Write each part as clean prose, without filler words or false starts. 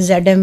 ZM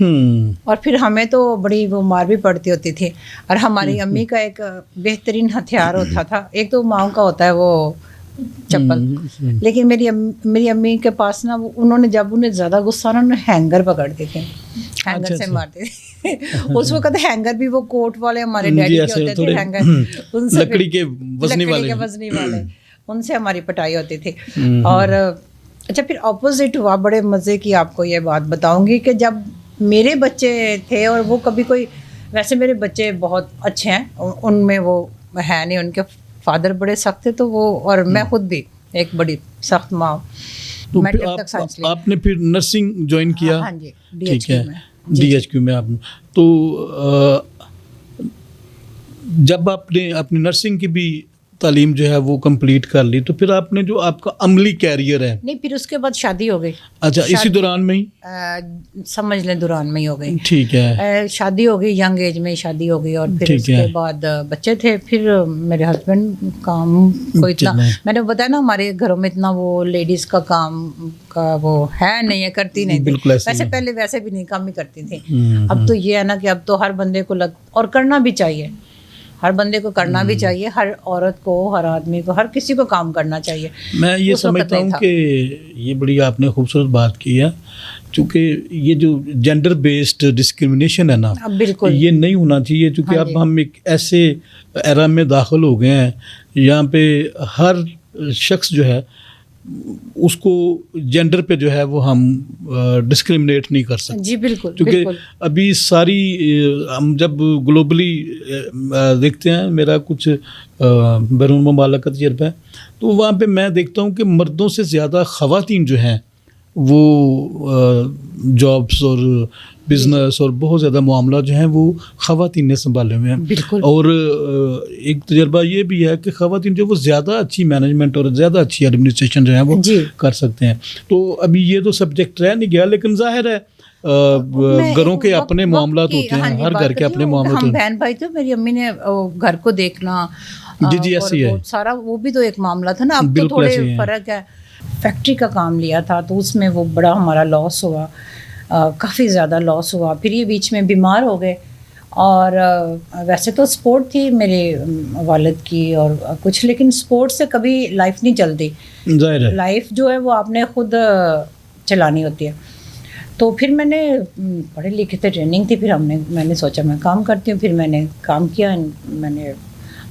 اور پھر ہمیں تو بڑی وہ مار بھی پڑتی ہوتی تھی. اور ہماری امی کا ایک بہترین ہتھیار ہوتا تھا, ایک تو ماؤں کا ہوتا ہے وہ چپل, لیکن میری امی کے پاس نا انہوں نے جب انہیں زیادہ غصہ نا انہوں نے ہینگر پکڑتے تھے, ہینگر سے مارتے تھے. اس وقت ہینگر بھی وہ کوٹ والے ہمارے ڈیڈی کے ہوتے تھے, ہینگر ان سے لکڑی کے وزنی والے ان سے ہماری پٹائی ہوتی تھی. اور اچھا پھر اپوزٹ ہوا, بڑے مزے کی آپ کو یہ بات بتاؤں گی کہ جب میرے بچے تھے اور وہ کبھی کوئی, ویسے میرے بچے بہت اچھے ہیں, ان میں وہ ہے نہیں, ان کے فادر بڑے سخت تھے تو وہ, اور میں خود بھی ایک بڑی سخت ماں. تو آپ نے پھر نرسنگ جوائن کیا؟ ہاں جی, ٹھیک ہے, DHQ میں آپ نے. تو جب آپ نے اپنی نرسنگ کی بھی تعلیم جو ہے وہ کمپلیٹ کر لی, تو پھر آپ نے جو آپ کا عملی کیریئر ہے, نہیں پھر اس کے بعد شادی ہو گئی. اچھا اسی دوران میں ہی سمجھ لیں دوران میں ہی ہو گئی. ٹھیک ہے, شادی ہو گئی, ینگ ایج میں شادی ہو گئی, اور پھر اس کے بعد بچے تھے. پھر میرے ہسبینڈ کام کو اتنا, میں نے بتایا نا ہمارے گھروں میں اتنا وہ لیڈیز کا کام کا وہ ہے نہیں ہے, کرتی نہیں تھی. ویسے پہلے ویسے بھی نہیں, کام ہی کرتی تھی. اب تو یہ ہے نا کہ اب تو ہر بندے کو اور کرنا بھی چاہیے, ہر بندے کو کرنا بھی چاہیے, ہر عورت کو, ہر آدمی کو, ہر کسی کو کام کرنا چاہیے. میں یہ سمجھتا ہوں کہ یہ بڑی آپ نے خوبصورت بات کی ہے, چونکہ یہ جو جینڈر بیسڈ ڈسکرمنیشن ہے نا, بالکل یہ نہیں ہونا چاہیے. چونکہ اب ہم ایک ایسے ایرا میں داخل ہو گئے ہیں یہاں پہ ہر شخص جو ہے اس کو جینڈر پہ جو ہے وہ ہم ڈسکرمنیٹ نہیں کر سکتے. جی بالکل, کیونکہ ابھی ساری ہم جب گلوبلی دیکھتے ہیں, میرا کچھ بیرون ممالک کا تجربہ ہے, تو وہاں پہ میں دیکھتا ہوں کہ مردوں سے زیادہ خواتین جو ہیں وہ جابس اور بزنس اور بہت زیادہ معاملات جو ہیں وہ خواتین نے سنبھالے ہوئے ہیں. اور ایک تجربہ یہ بھی ہے کہ خواتین جو وہ زیادہ اچھی مینجمنٹ اور زیادہ اچھی ایڈمنسٹریشن جو ہے وہ کر سکتے ہیں. تو ابھی یہ تو سبجیکٹ رہ نہیں گیا, لیکن ظاہر ہے گھروں کے اپنے معاملات ہوتے ہیں, ہر گھر کے اپنے معاملات ہوتے ہیں. بہن بھائی تو میری امی نے گھر کو دیکھنا, جی ایسی ہے سارا, وہ بھی تو ایک معاملہ تھا نا. اب تو تھوڑے فرق ہے. فیکٹری کا کام لیا تھا تو اس میں وہ بڑا ہمارا لاس ہوا, کافی زیادہ لاس ہوا. پھر یہ بیچ میں بیمار ہو گئے, اور ویسے تو سپورٹ تھی میرے والد کی اور کچھ, لیکن سپورٹ سے کبھی لائف نہیں چلتی. لائف جو ہے وہ آپ نے خود چلانی ہوتی ہے. تو پھر میں نے پڑھے لکھے تھے, ٹریننگ تھی, پھر میں نے سوچا میں کام کرتی ہوں. پھر میں نے کام کیا, میں نے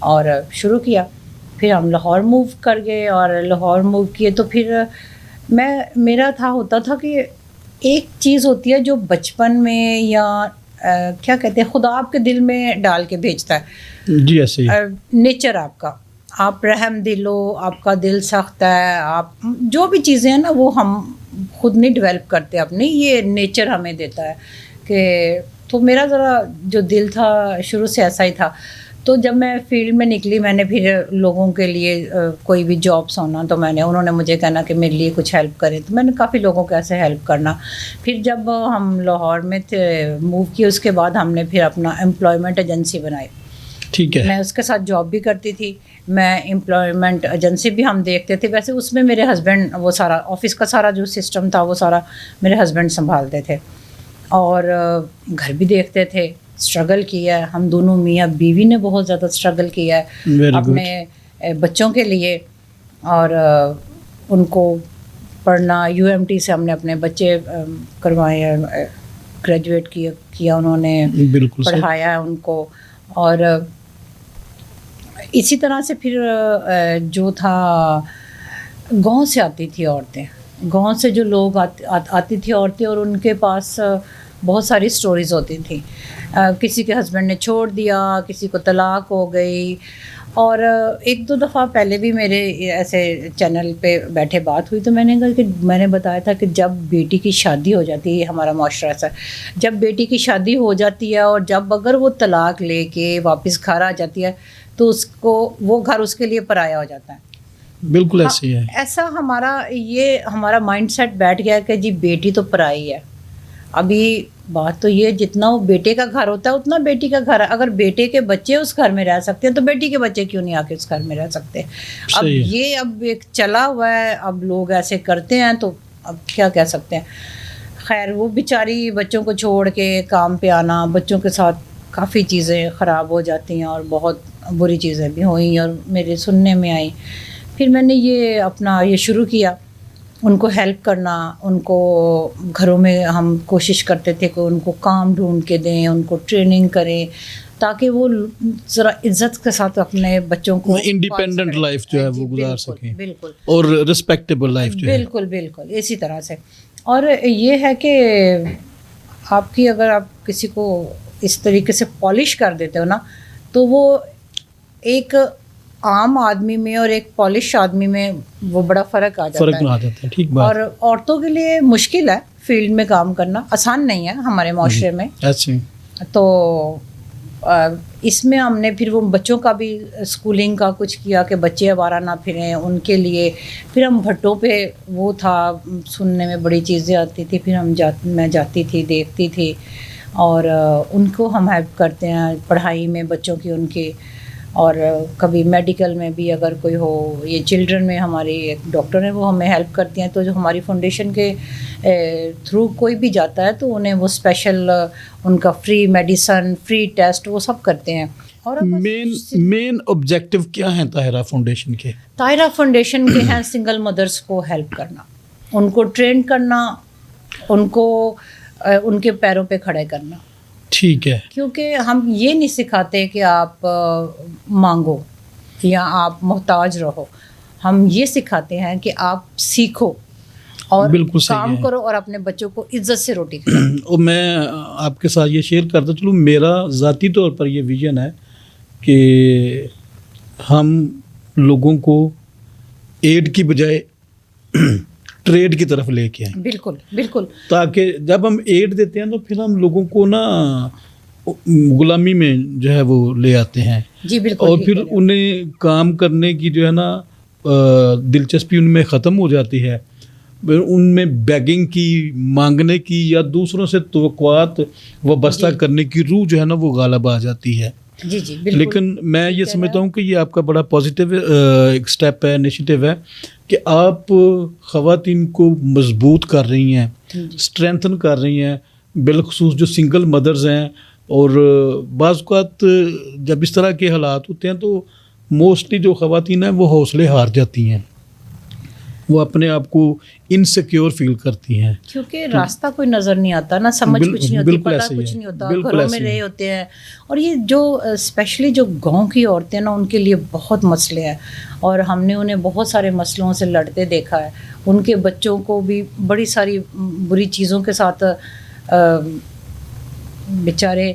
اور شروع کیا. پھر ہم لاہور موو کر گئے, اور لاہور موو کیے تو پھر میرا ہوتا تھا کہ ایک چیز ہوتی ہے جو بچپن میں یا کیا کہتے ہیں خدا آپ کے دل میں ڈال کے بھیجتا ہے. جی ایسے نیچر آپ کا, آپ رحم دل ہو, آپ کا دل سخت ہے, آپ جو بھی چیزیں ہیں نا وہ ہم خود نہیں ڈیولپ کرتے اپنی, یہ نیچر ہمیں دیتا ہے. کہ تو میرا ذرا جو دل تھا شروع سے ایسا ہی تھا. تو جب میں فیلڈ میں نکلی, میں نے پھر لوگوں کے لیے کوئی بھی جابس ہونا تو انہوں نے مجھے کہنا کہ میرے لیے کچھ ہیلپ کریں, تو میں نے کافی لوگوں کو ایسے ہیلپ کرنا. پھر جب ہم لاہور میں موو کیے, اس کے بعد ہم نے پھر اپنا امپلائمنٹ ایجنسی بنائی. ٹھیک ہے, میں اس کے ساتھ جاب بھی کرتی تھی, میں امپلائمنٹ ایجنسی بھی ہم دیکھتے تھے. ویسے اس میں میرے ہسبینڈ وہ سارا آفس کا سارا جو سسٹم تھا وہ سارا میرے ہسبینڈ سنبھالتے تھے, اور گھر بھی دیکھتے تھے. اسٹرگل کیا ہے ہم دونوں, میاں بیوی نے بہت زیادہ اسٹرگل کیا ہے اپنے بچوں کے لیے, اور ان کو پڑھنا. UMT سے ہم نے اپنے بچے کروائے ہیں, گریجویٹ کیا انہوں نے, پڑھایا ان کو. اور اسی طرح سے پھر جو تھا گاؤں سے آتی تھی عورتیں, گاؤں سے جو لوگ آتی تھی عورتیں, اور ان کے پاس بہت ساری سٹوریز ہوتی تھیں. کسی کے ہسبینڈ نے چھوڑ دیا, کسی کو طلاق ہو گئی. اور ایک دو دفعہ پہلے بھی میرے ایسے چینل پہ بیٹھے بات ہوئی, تو میں نے کہا کہ میں نے بتایا تھا کہ جب بیٹی کی شادی ہو جاتی ہے, ہمارا معاشرہ ایسا ہے, جب بیٹی کی شادی ہو جاتی ہے اور جب اگر وہ طلاق لے کے واپس گھر آ جاتی ہے تو اس کو وہ گھر اس کے لیے پرایا ہو جاتا ہے. بالکل ایسے ہی ہے. ایسا ہمارا مائنڈ سیٹ بیٹھ گیا کہ جی بیٹی تو پرائی ہے. ابھی بات تو یہ, جتنا وہ بیٹے کا گھر ہوتا ہے اتنا بیٹی کا گھر ہے. اگر بیٹے کے بچے اس گھر میں رہ سکتے ہیں تو بیٹی کے بچے کیوں نہیں آ کے اس گھر میں رہ سکتے. اب یہ ایک چلا ہوا ہے, اب لوگ ایسے کرتے ہیں, تو اب کیا کہہ سکتے ہیں. خیر وہ بیچاری بچوں کو چھوڑ کے کام پہ آنا، بچوں کے ساتھ کافی چیزیں خراب ہو جاتی ہیں اور بہت بری چیزیں بھی ہوئیں اور میرے سننے میں آئیں. پھر میں نے یہ اپنا یہ شروع کیا ان کو ہیلپ کرنا. ان کو گھروں میں ہم کوشش کرتے تھے کہ ان کو کام ڈھونڈ کے دیں، ان کو ٹریننگ کریں تاکہ وہ ذرا عزت کے ساتھ اپنے بچوں کو انڈیپینڈنٹ لائف جو ہے وہ گزار سکیں، بالکل، اور ریسپیکٹیبل لائف جو ہے. بالکل بالکل اسی طرح سے. اور یہ ہے کہ آپ کی اگر آپ کسی کو اس طریقے سے پالش کر دیتے ہو نا تو وہ ایک عام آدمی میں اور ایک پالش آدمی میں وہ بڑا فرق آ جاتا فرق ہے. آ جاتا ہے. ٹھیک بات. اور عورتوں کے لیے مشکل ہے فیلڈ میں کام کرنا، آسان نہیں ہے ہمارے معاشرے میں. ایسے تو اس میں ہم نے پھر وہ بچوں کا بھی اسکولنگ کا کچھ کیا کہ بچے آوارہ نہ پھریں ان کے لیے. پھر ہم بھٹوں پہ وہ تھا، سننے میں بڑی چیزیں آتی تھی، پھر میں جاتی تھی، دیکھتی تھی اور ان کو ہم ہیلپ کرتے ہیں پڑھائی میں بچوں کی ان کی. اور کبھی میڈیکل میں بھی اگر کوئی ہو، یہ چلڈرن میں ہماری ایک ڈاکٹر ہیں وہ ہمیں ہیلپ کرتی ہیں. تو جو ہماری فاؤنڈیشن کے تھرو کوئی بھی جاتا ہے تو انہیں وہ اسپیشل ان کا فری میڈیسن، فری ٹیسٹ وہ سب کرتے ہیں. اور مین آبجیکٹو کیا ہیں طاہرہ فاؤنڈیشن کے؟ طاہرہ فاؤنڈیشن کے ہیں سنگل مدرس کو ہیلپ کرنا، ان کو ٹرین کرنا، ان کو ان کے پیروں پہ کھڑے کرنا. ٹھیک ہے. کیونکہ ہم یہ نہیں سکھاتے کہ آپ مانگو یا آپ محتاج رہو، ہم یہ سکھاتے ہیں کہ آپ سیکھو اور کام کرو اور اپنے بچوں کو عزت سے روٹی کھلاؤ. اور میں آپ کے ساتھ یہ شیئر کرتا چلوں، میرا ذاتی طور پر یہ ویژن ہے کہ ہم لوگوں کو ایڈ کی بجائے ٹریڈ کی طرف لے کے آئیں. بالکل بالکل. تاکہ جب ہم ایڈ دیتے ہیں تو پھر ہم لوگوں کو نا غلامی میں جو ہے وہ لے آتے ہیں. جی بالکل. اور پھر انہیں کام کرنے کی جو ہے نا دلچسپی ان میں ختم ہو جاتی ہے. ان میں بیگنگ کی، مانگنے کی یا دوسروں سے توقعات وابستہ کرنے کی روح جو ہے نا وہ غالب آ جاتی ہے. جی جی بالکل. لیکن میں یہ سمجھتا ہوں کہ یہ آپ کا بڑا پازیٹیو ایک اسٹیپ ہے، انیشیٹو ہے کہ آپ خواتین کو مضبوط کر رہی ہیں، اسٹرینتھن کر رہی ہیں، بالخصوص جو سنگل مدرز ہیں. اور بعض اوقات جب اس طرح کے حالات ہوتے ہیں تو موسٹلی جو خواتین ہیں وہ حوصلے ہار جاتی ہیں، وہ اپنے آپ کو انسیکیور فیل کرتی ہیں کیونکہ راستہ کوئی نظر نہیں آتا نا، سمجھ کچھ نہیں ہوتی، پتہ کچھ نہیں ہوتا، گھروں میں رہے ہوتے ہیں. اور یہ جو اسپیشلی جو گاؤں کی عورتیں نا ان کے لیے بہت مسئلے ہیں اور ہم نے انہیں بہت سارے مسئلوں سے لڑتے دیکھا ہے. ان کے بچوں کو بھی بڑی ساری بری چیزوں کے ساتھ بیچارے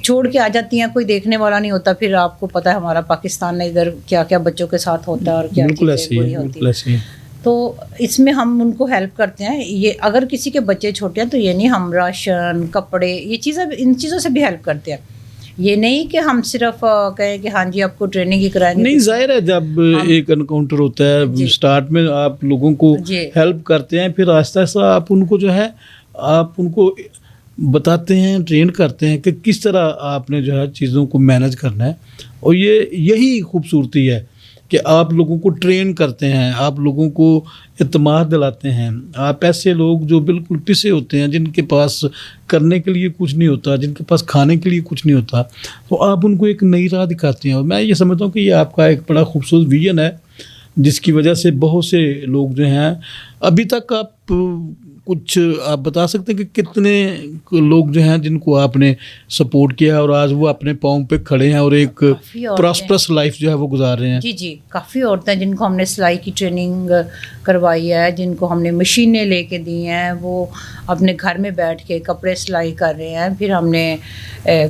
چھوڑ کے آ جاتی ہیں، کوئی دیکھنے والا نہیں ہوتا. پھر آپ کو پتہ ہے ہمارا پاکستان میں ادھر کیا کیا بچوں کے ساتھ ہوتا ہے اور کیا چیزیں بری ہوتی ہیں. تو اس میں ہم ان کو ہیلپ کرتے ہیں. یہ اگر کسی کے بچے چھوٹے ہیں تو یہ نہیں، ہم راشن، کپڑے، یہ چیزیں، ان چیزوں سے بھی ہیلپ کرتے ہیں. یہ نہیں کہ ہم صرف کہیں کہ ہاں جی آپ کو ٹریننگ ہی کرائیں گے. نہیں، ظاہر ہے جب ایک انکاؤنٹر ہوتا ہے اسٹارٹ میں آپ لوگوں کو ہیلپ کرتے ہیں، پھر آہستہ آہستہ آپ ان کو جو ہے آپ ان کو بتاتے ہیں، ٹرین کرتے ہیں کہ کس طرح آپ نے جو ہے چیزوں کو مینج کرنا ہے. اور یہی خوبصورتی ہے کہ آپ لوگوں کو ٹرین کرتے ہیں، آپ لوگوں کو اعتماد دلاتے ہیں. آپ ایسے لوگ جو بالکل پسے ہوتے ہیں، جن کے پاس کرنے کے لیے کچھ نہیں ہوتا، جن کے پاس کھانے کے لیے کچھ نہیں ہوتا، تو آپ ان کو ایک نئی راہ دکھاتے ہیں. اور میں یہ سمجھتا ہوں کہ یہ آپ کا ایک بڑا خوبصورت ویژن ہے جس کی وجہ سے بہت سے لوگ جو ہیں ابھی تک آپ کچھ آپ بتا سکتے ہیں کہ کتنے لوگ جو ہیں جن کو آپ نے سپورٹ کیا اور آج وہ اپنے پاؤں پہ کھڑے ہیں اور ایک پراسپرس لائف جو ہے وہ گزار رہے ہیں؟ جی جی، کافی عورتیں جن کو ہم نے سلائی کی ٹریننگ کروائی ہے، جن کو ہم نے مشینیں لے کے دی ہیں، وہ اپنے گھر میں بیٹھ کے کپڑے سلائی کر رہے ہیں. پھر ہم نے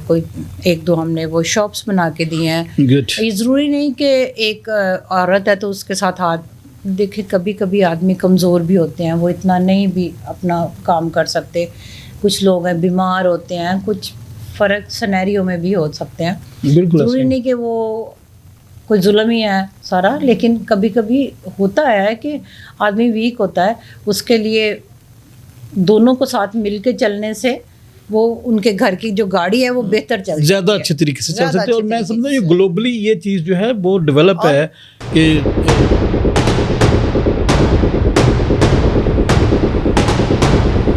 کوئی ایک دو ہم نے وہ شاپس بنا کے دی ہیں. یہ ضروری نہیں کہ ایک عورت ہے تو اس کے ساتھ ہاتھ دیکھیں، کبھی کبھی آدمی کمزور بھی ہوتے ہیں، وہ اتنا نہیں بھی اپنا کام کر سکتے. کچھ لوگ ہیں بیمار ہوتے ہیں، کچھ فرق سینیریو میں بھی ہو سکتے ہیں. ضروری نہیں کہ وہ کوئی ظلم ہی ہے سارا، لیکن کبھی کبھی ہوتا ہے کہ آدمی ویک ہوتا ہے، اس کے لیے دونوں کو ساتھ مل کے چلنے سے وہ ان کے گھر کی جو گاڑی ہے وہ بہتر چلتی ہے، زیادہ اچھے طریقے سے چل سکتے ہیں. اور میں سمجھتا ہوں یہ گلوبلی یہ چیز جو ہے وہ ڈیولپ ہے کہ